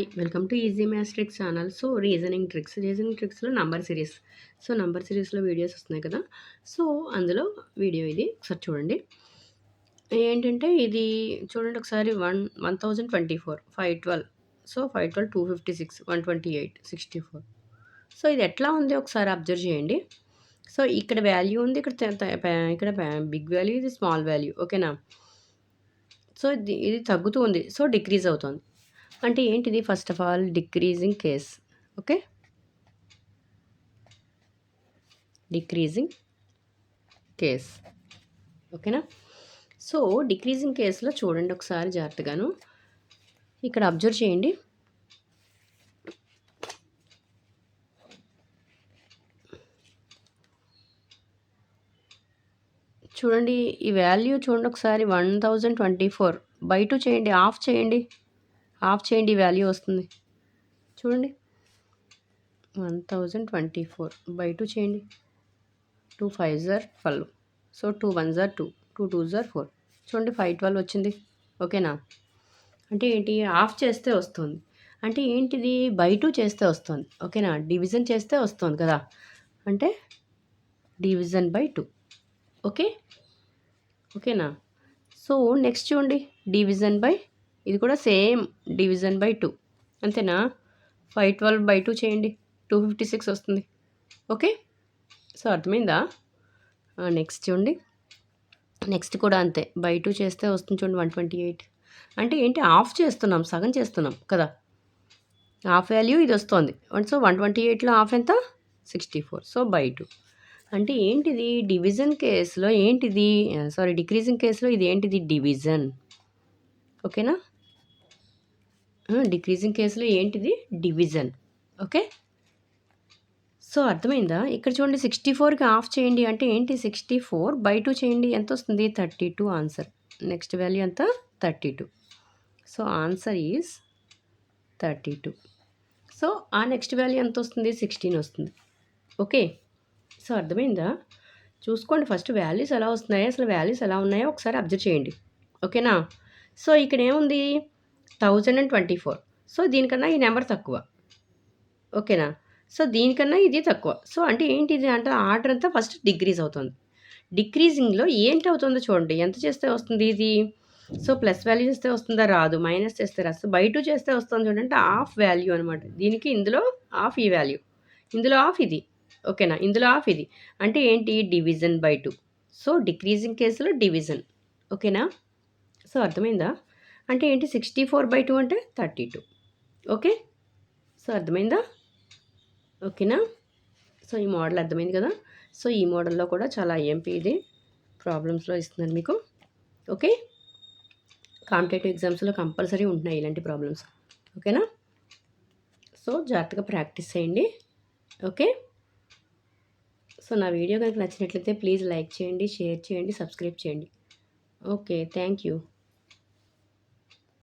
Hi! Welcome to easy maths tricks channel. So, reasoning ట్రిక్స్‌లో number series. So, number సిరీస్‌లో videos వస్తున్నాయి కదా! So, అందులో వీడియో ఇది ఒకసారి చూడండి. ఏంటంటే ఇది చూడండి ఒకసారి 1024, 512. సో, 512, 256, 128, 64. సో, ఇది ఎట్లా ఉంది ఒకసారి అబ్జర్వ్ చేయండి. సో, ఇక్కడ వాల్యూ ఉంది. ఇక్కడ త త ప ఇక్కడ బిగ్ వాల్యూ, ఇది స్మాల్ వాల్యూ. ఓకేనా? సో, ఇది తగ్గుతూ ఉంది. సో, డిక్రీజ్ అవుతోంది. అంటే ఏంటిది? First of all decreasing case. Okay, decreasing case. ఓకేనా? సో, డిక్రీజింగ్ కేస్లో చూడండి ఒకసారి జాగ్రత్తగాను. ఇక్కడ అబ్జర్వ్ చేయండి. చూడండి ఈ వాల్యూ చూడండి ఒకసారి 1024 బై 2 చేయండి, ఆఫ్ చేయండి. ఆఫ్ చేయండి, ఈ వాల్యూ వస్తుంది. చూడండి 1024 బై 2 చేయండి. 2 5s are 12. So 2 1s are 2, 2 2s are 4. చూడండి 512 వచ్చింది. ఓకేనా? అంటే ఏంటి? ఆఫ్ చేస్తే వస్తుంది. అంటే ఏంటిది? బై 2 చేస్తే వస్తుంది. ఓకేనా? డివిజన్ చేస్తే వస్తుంది కదా! అంటే డివిజన్ బై 2. ఓకే, ఓకేనా? సో నెక్స్ట్ చూడండి డివిజన్ బై, ఇది కూడా సేమ్ డివిజన్ బై 2. అంతేనా? 512 బై 2 చేయండి, 256 వస్తుంది. ఓకే, సో అర్థమైందా? నెక్స్ట్ చూడండి, నెక్స్ట్ కూడా అంతే. బై 2 చేస్తే వస్తుంది చూడండి 128. అంటే ఏంటి? ఆఫ్ చేస్తున్నాం, సగం చేస్తున్నాం కదా! హాఫ్ వాల్యూ ఇది వస్తుంది. సో 128లో హాఫ్ ఎంత? 64. So by 2. అంటే ఏంటిది? డివిజన్ కేసులో ఏంటిది? సారీ, డిక్రీజింగ్ కేసులో ఇది ఏంటిది? డివిజన్. ఓకేనా? డిక్రీజింగ్ కేసులో ఏంటిది? డివిజన్. ఓకే, సో అర్థమైందా? ఇక్కడ చూడండి 64కి ఆఫ్ చేయండి అంటే ఏంటి? 64 బై 2 చేయండి, ఎంత వస్తుంది? 32 ఆన్సర్. నెక్స్ట్ వాల్యూ ఎంత? 32. So answer is 32. సో ఆ నెక్స్ట్ వాల్యూ ఎంత వస్తుంది? 16 వస్తుంది. ఓకే, సో అర్థమైందా? చూసుకోండి ఫస్ట్ వాల్యూస్ ఎలా వస్తున్నాయో, అసలు వాల్యూస్ ఎలా ఉన్నాయో ఒకసారి అబ్జర్వ్ చేయండి. ఓకేనా? సో ఇక్కడ ఏముంది? 1024. సో దీనికన్నా ఈ నెంబర్ తక్కువ. ఓకేనా? సో దీనికన్నా ఇది తక్కువ. సో అంటే ఏంటిది? అంటే ఆర్డర్ అంతా ఫస్ట్ డిక్రీజ్ అవుతుంది. డిక్రీజింగ్‌లో ఏంటి అవుతుందో చూడండి. ఎంత చేస్తే వస్తుంది ఇది? సో ప్లస్ వాల్యూ చేస్తే వస్తుందా? రాదు. మైనస్ చేస్తే రాదు. సో బై 2 చేస్తే వస్తుంది చూడండి. అంటే హాఫ్ వాల్యూ అనమాట. దీనికి ఇందులో హాఫ్ ఈ వాల్యూ. ఇందులో హాఫ్ ఇది. ఓకేనా? ఇందులో హాఫ్ ఇది. అంటే ఏంటి? Division by 2. సో డిక్రీజింగ్ కేసులో డివిజన్. ఓకేనా? సో అర్థమైందా? అంటే ఏంటి? 64/2 అంటే 32. ఓకే, సో అర్థమైందా? ఓకేనా? సో ఈ మోడల్ అర్థమైంది కదా! సో ఈ మోడల్‌లో కూడా చాలా ఐఎంపీ ఇది ప్రాబ్లమ్స్‌లో ఇస్తున్నాను మీకు. ఓకే, కాంపిటేటివ్ ఎగ్జామ్స్‌లో కంపల్సరీ ఉంటున్నాయి ఇలాంటి ప్రాబ్లమ్స్. ఓకేనా? సో జాగ్రత్తగా ప్రాక్టీస్ చేయండి. ఓకే, సో నా వీడియో కనుక నచ్చినట్లయితే ప్లీజ్ లైక్ చేయండి, షేర్ చేయండి, సబ్స్క్రైబ్ చేయండి. Okay, thank you.